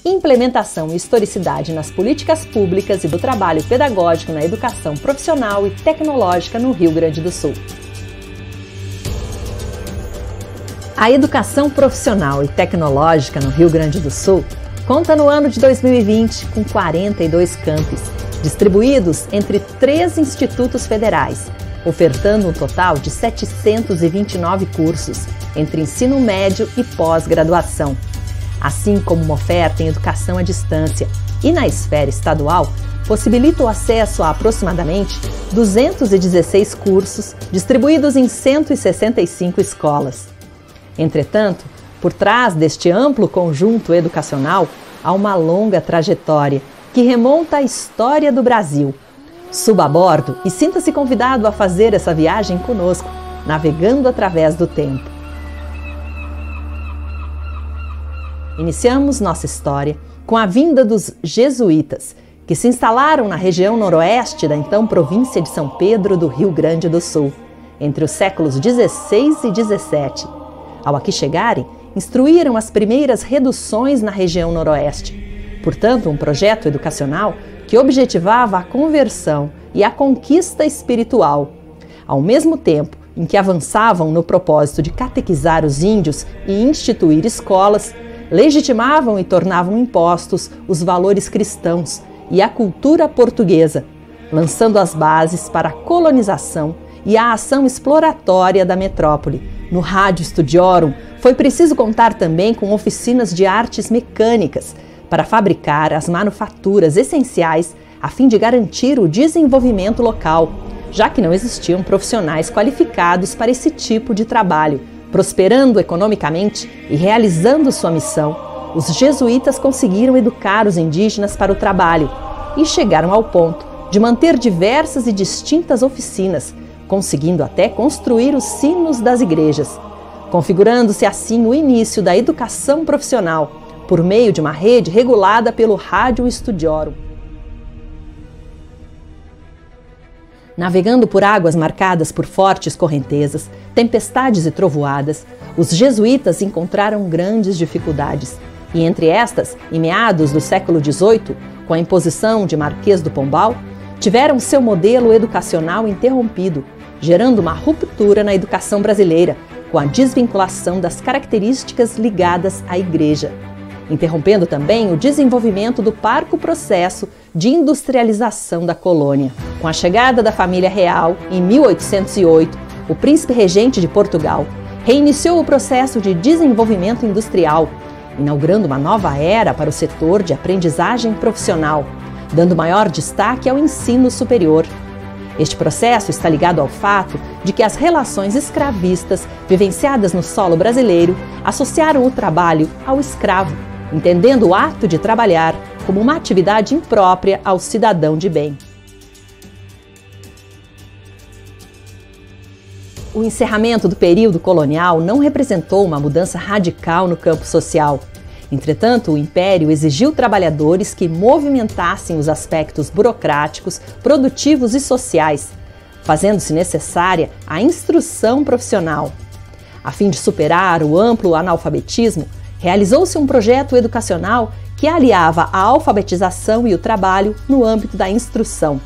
implementação e historicidade nas políticas públicas e do trabalho pedagógico na educação profissional e tecnológica no Rio Grande do Sul. A educação profissional e tecnológica no Rio Grande do Sul conta no ano de 2020 com 42 campus, distribuídos entre 3 institutos federais, ofertando um total de 729 cursos entre ensino médio e pós-graduação, assim como uma oferta em educação à distância e na esfera estadual, possibilita o acesso a aproximadamente 216 cursos distribuídos em 165 escolas. Entretanto, por trás deste amplo conjunto educacional, há uma longa trajetória que remonta à história do Brasil. Suba a bordo e sinta-se convidado a fazer essa viagem conosco, navegando através do tempo. Iniciamos nossa história com a vinda dos jesuítas, que se instalaram na região noroeste da então província de São Pedro do Rio Grande do Sul, entre os séculos 16 e 17. Ao aqui chegarem, instruíram as primeiras reduções na região noroeste. Portanto, um projeto educacional que objetivava a conversão e a conquista espiritual, ao mesmo tempo em que avançavam no propósito de catequizar os índios e instituir escolas, legitimavam e tornavam impostos os valores cristãos e a cultura portuguesa, lançando as bases para a colonização e a ação exploratória da metrópole. No Rádio Studiorum, foi preciso contar também com oficinas de artes mecânicas para fabricar as manufaturas essenciais a fim de garantir o desenvolvimento local, já que não existiam profissionais qualificados para esse tipo de trabalho. Prosperando economicamente e realizando sua missão, os jesuítas conseguiram educar os indígenas para o trabalho e chegaram ao ponto de manter diversas e distintas oficinas, conseguindo até construir os sinos das igrejas, configurando-se assim o início da educação profissional por meio de uma rede regulada pelo Rádio Studiorum. Navegando por águas marcadas por fortes correntezas, tempestades e trovoadas, os jesuítas encontraram grandes dificuldades. E entre estas, em meados do século XVIII, com a imposição de Marquês do Pombal, tiveram seu modelo educacional interrompido, gerando uma ruptura na educação brasileira, com a desvinculação das características ligadas à Igreja, interrompendo também o desenvolvimento do parco processo de industrialização da colônia. Com a chegada da família real, em 1808, o príncipe regente de Portugal reiniciou o processo de desenvolvimento industrial, inaugurando uma nova era para o setor de aprendizagem profissional, dando maior destaque ao ensino superior. Este processo está ligado ao fato de que as relações escravistas vivenciadas no solo brasileiro associaram o trabalho ao escravo, entendendo o ato de trabalhar como uma atividade imprópria ao cidadão de bem. O encerramento do período colonial não representou uma mudança radical no campo social. Entretanto, o Império exigiu trabalhadores que movimentassem os aspectos burocráticos, produtivos e sociais, fazendo-se necessária a instrução profissional. A fim de superar o amplo analfabetismo, realizou-se um projeto educacional que aliava a alfabetização e o trabalho no âmbito da instrução.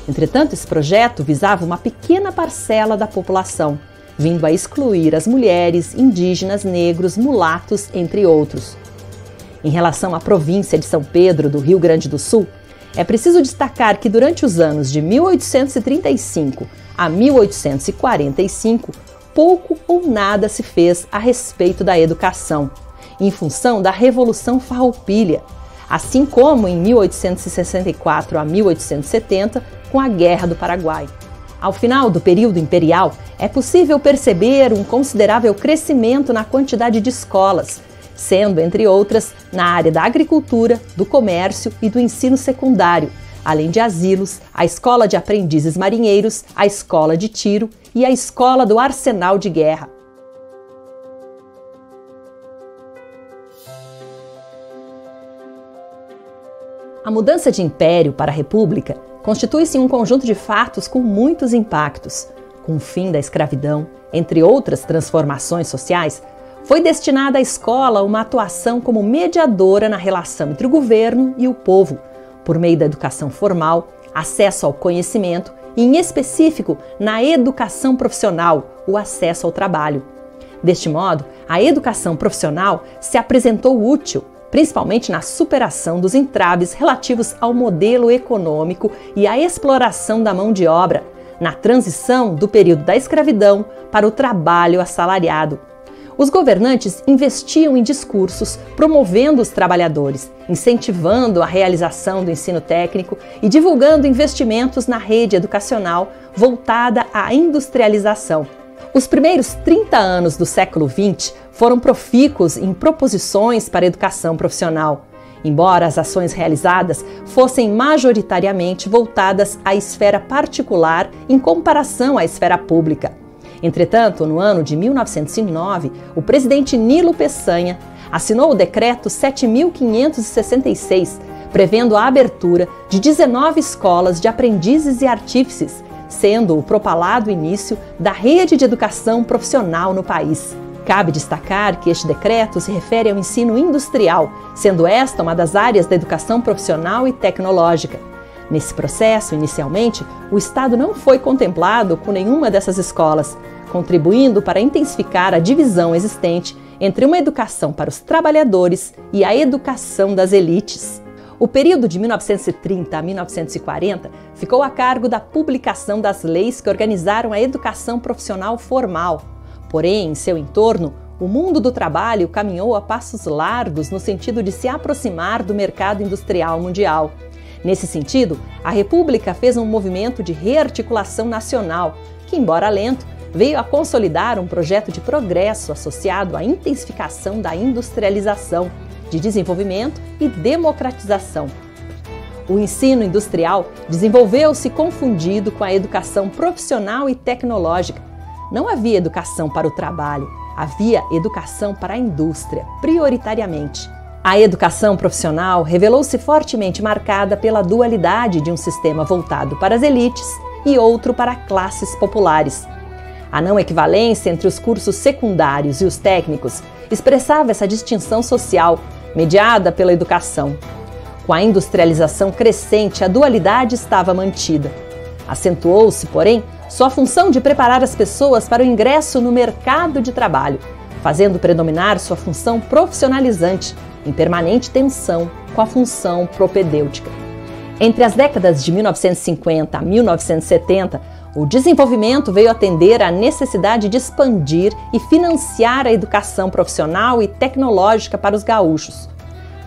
Entretanto, esse projeto visava uma pequena parcela da população, vindo a excluir as mulheres, indígenas, negros, mulatos, entre outros. Em relação à província de São Pedro do Rio Grande do Sul, é preciso destacar que durante os anos de 1835 a 1845, pouco ou nada se fez a respeito da educação, em função da Revolução Farroupilha, assim como em 1864 a 1870, com a Guerra do Paraguai. Ao final do período imperial, é possível perceber um considerável crescimento na quantidade de escolas, sendo, entre outras, na área da agricultura, do comércio e do ensino secundário, além de asilos, a Escola de Aprendizes Marinheiros, a Escola de Tiro e a Escola do Arsenal de Guerra. A mudança de império para a república constitui-se um conjunto de fatos com muitos impactos. Com o fim da escravidão, entre outras transformações sociais, Foi destinada à escola uma atuação como mediadora na relação entre o governo e o povo, por meio da educação formal, acesso ao conhecimento e, em específico, na educação profissional, o acesso ao trabalho. Deste modo, a educação profissional se apresentou útil, principalmente na superação dos entraves relativos ao modelo econômico e à exploração da mão de obra, na transição do período da escravidão para o trabalho assalariado. Os governantes investiam em discursos promovendo os trabalhadores, incentivando a realização do ensino técnico e divulgando investimentos na rede educacional voltada à industrialização. Os primeiros 30 anos do século XX foram profícuos em proposições para a educação profissional, embora as ações realizadas fossem majoritariamente voltadas à esfera particular em comparação à esfera pública. Entretanto, no ano de 1909, o presidente Nilo Peçanha assinou o Decreto 7.566, prevendo a abertura de 19 escolas de aprendizes e artífices, sendo o propalado início da rede de educação profissional no país. Cabe destacar que este decreto se refere ao ensino industrial, sendo esta uma das áreas da educação profissional e tecnológica. Nesse processo, inicialmente, o Estado não foi contemplado com nenhuma dessas escolas, contribuindo para intensificar a divisão existente entre uma educação para os trabalhadores e a educação das elites. O período de 1930 a 1940 ficou a cargo da publicação das leis que organizaram a educação profissional formal. Porém, em seu entorno, o mundo do trabalho caminhou a passos largos no sentido de se aproximar do mercado industrial mundial. Nesse sentido, a República fez um movimento de rearticulação nacional, que, embora lento, veio a consolidar um projeto de progresso associado à intensificação da industrialização, de desenvolvimento e democratização. O ensino industrial desenvolveu-se confundido com a educação profissional e tecnológica. Não havia educação para o trabalho, havia educação para a indústria, prioritariamente. A educação profissional revelou-se fortemente marcada pela dualidade de um sistema voltado para as elites e outro para classes populares. A não equivalência entre os cursos secundários e os técnicos expressava essa distinção social, mediada pela educação. Com a industrialização crescente, a dualidade estava mantida. Acentuou-se, porém, sua função de preparar as pessoas para o ingresso no mercado de trabalho, fazendo predominar sua função profissionalizante, em permanente tensão com a função propedêutica. Entre as décadas de 1950 a 1970, o desenvolvimento veio atender à necessidade de expandir e financiar a educação profissional e tecnológica para os gaúchos.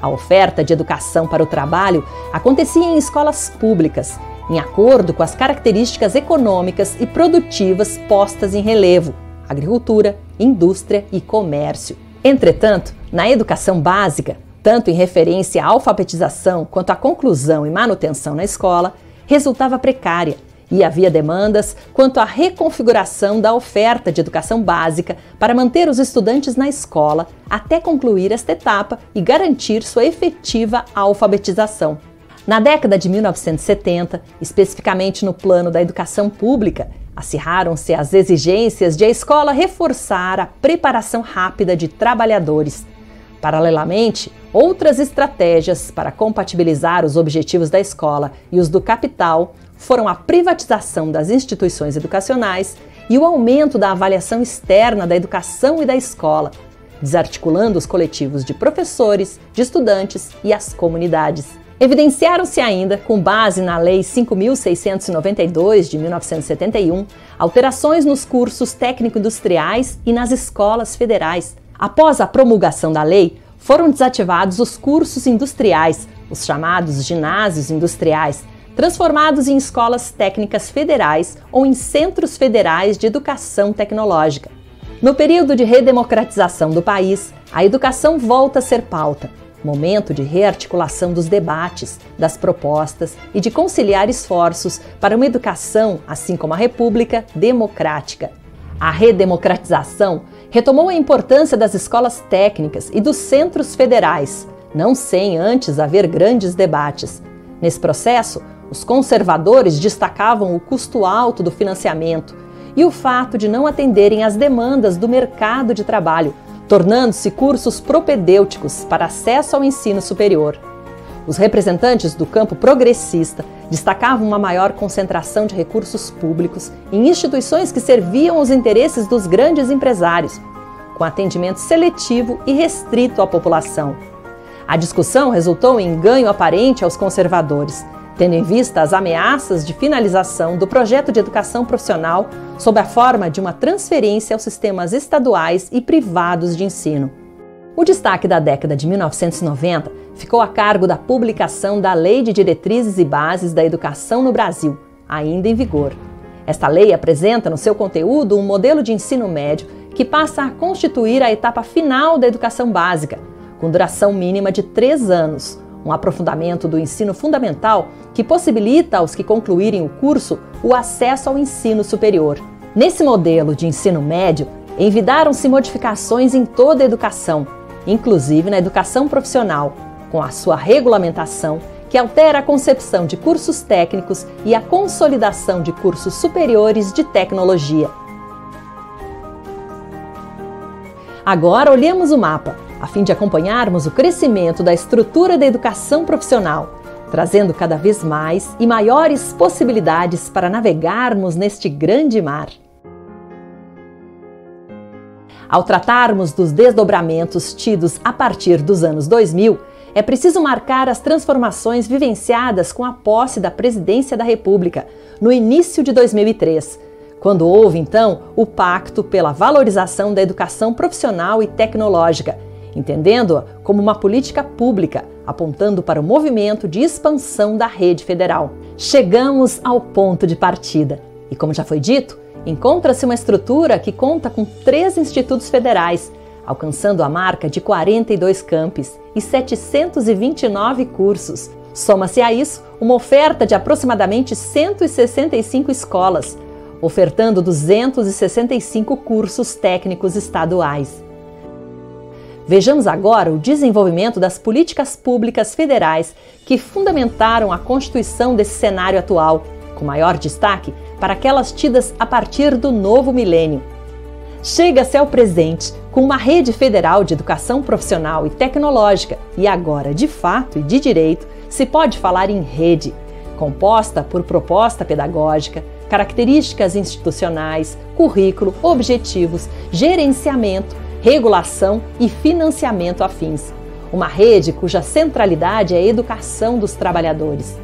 A oferta de educação para o trabalho acontecia em escolas públicas, em acordo com as características econômicas e produtivas postas em relevo: agricultura, indústria e comércio. Entretanto, na educação básica, tanto em referência à alfabetização quanto à conclusão e manutenção na escola, resultava precária e havia demandas quanto à reconfiguração da oferta de educação básica para manter os estudantes na escola até concluir esta etapa e garantir sua efetiva alfabetização. Na década de 1970, especificamente no plano da educação pública, acirraram-se as exigências de a escola reforçar a preparação rápida de trabalhadores. Paralelamente, outras estratégias para compatibilizar os objetivos da escola e os do capital foram a privatização das instituições educacionais e o aumento da avaliação externa da educação e da escola, desarticulando os coletivos de professores, de estudantes e as comunidades. Evidenciaram-se ainda, com base na Lei 5.692 de 1971, alterações nos cursos técnico-industriais e nas escolas federais. Após a promulgação da lei, foram desativados os cursos industriais, os chamados ginásios industriais, transformados em escolas técnicas federais ou em centros federais de educação tecnológica. No período de redemocratização do país, a educação volta a ser pauta, momento de rearticulação dos debates, das propostas e de conciliar esforços para uma educação, assim como a República, democrática. A redemocratização retomou a importância das escolas técnicas e dos centros federais, não sem antes haver grandes debates. Nesse processo, os conservadores destacavam o custo alto do financiamento e o fato de não atenderem às demandas do mercado de trabalho, tornando-se cursos propedêuticos para acesso ao ensino superior. Os representantes do campo progressista destacavam uma maior concentração de recursos públicos em instituições que serviam aos interesses dos grandes empresários, com atendimento seletivo e restrito à população. A discussão resultou em ganho aparente aos conservadores, tendo em vista as ameaças de finalização do projeto de educação profissional sob a forma de uma transferência aos sistemas estaduais e privados de ensino. O destaque da década de 1990 ficou a cargo da publicação da Lei de Diretrizes e Bases da Educação no Brasil, ainda em vigor. Esta lei apresenta no seu conteúdo um modelo de ensino médio que passa a constituir a etapa final da educação básica, com duração mínima de 3 anos, um aprofundamento do ensino fundamental que possibilita aos que concluírem o curso o acesso ao ensino superior. Nesse modelo de ensino médio, envidaram-se modificações em toda a educação, inclusive na educação profissional, com a sua regulamentação, que altera a concepção de cursos técnicos e a consolidação de cursos superiores de tecnologia. Agora olhemos o mapa, a fim de acompanharmos o crescimento da estrutura da educação profissional, trazendo cada vez mais e maiores possibilidades para navegarmos neste grande mar. Ao tratarmos dos desdobramentos tidos a partir dos anos 2000, é preciso marcar as transformações vivenciadas com a posse da Presidência da República, no início de 2003, quando houve, então, o Pacto pela Valorização da Educação Profissional e Tecnológica, entendendo-a como uma política pública, apontando para o movimento de expansão da rede federal. Chegamos ao ponto de partida e, como já foi dito, encontra-se uma estrutura que conta com 3 institutos federais, alcançando a marca de 42 campus e 729 cursos. Soma-se a isso uma oferta de aproximadamente 165 escolas, ofertando 265 cursos técnicos estaduais. Vejamos agora o desenvolvimento das políticas públicas federais que fundamentaram a constituição desse cenário atual, com maior destaque para aquelas tidas a partir do novo milênio. Chega-se ao presente com uma rede federal de educação profissional e tecnológica e agora, de fato e de direito, se pode falar em rede, composta por proposta pedagógica, características institucionais, currículo, objetivos, gerenciamento, regulação e financiamento afins. Uma rede cuja centralidade é a educação dos trabalhadores.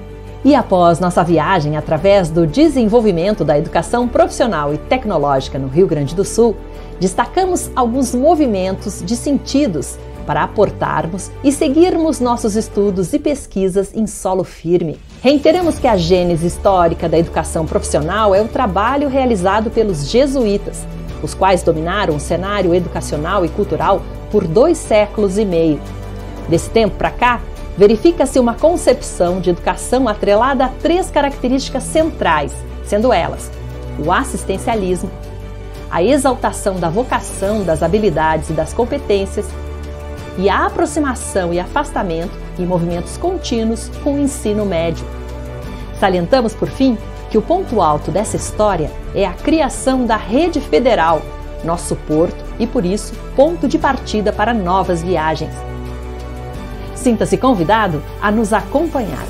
E após nossa viagem através do desenvolvimento da educação profissional e tecnológica no Rio Grande do Sul, destacamos alguns movimentos de sentidos para aportarmos e seguirmos nossos estudos e pesquisas em solo firme. Reiteramos que a gênese histórica da educação profissional é o trabalho realizado pelos jesuítas, os quais dominaram o cenário educacional e cultural por 2 séculos e meio. Desse tempo para cá, verifica-se uma concepção de educação atrelada a 3 características centrais, sendo elas o assistencialismo, a exaltação da vocação, das habilidades e das competências e a aproximação e afastamento em movimentos contínuos com o ensino médio. Salientamos, por fim, que o ponto alto dessa história é a criação da rede federal, nosso porto e, por isso, ponto de partida para novas viagens. Sinta-se convidado a nos acompanhar.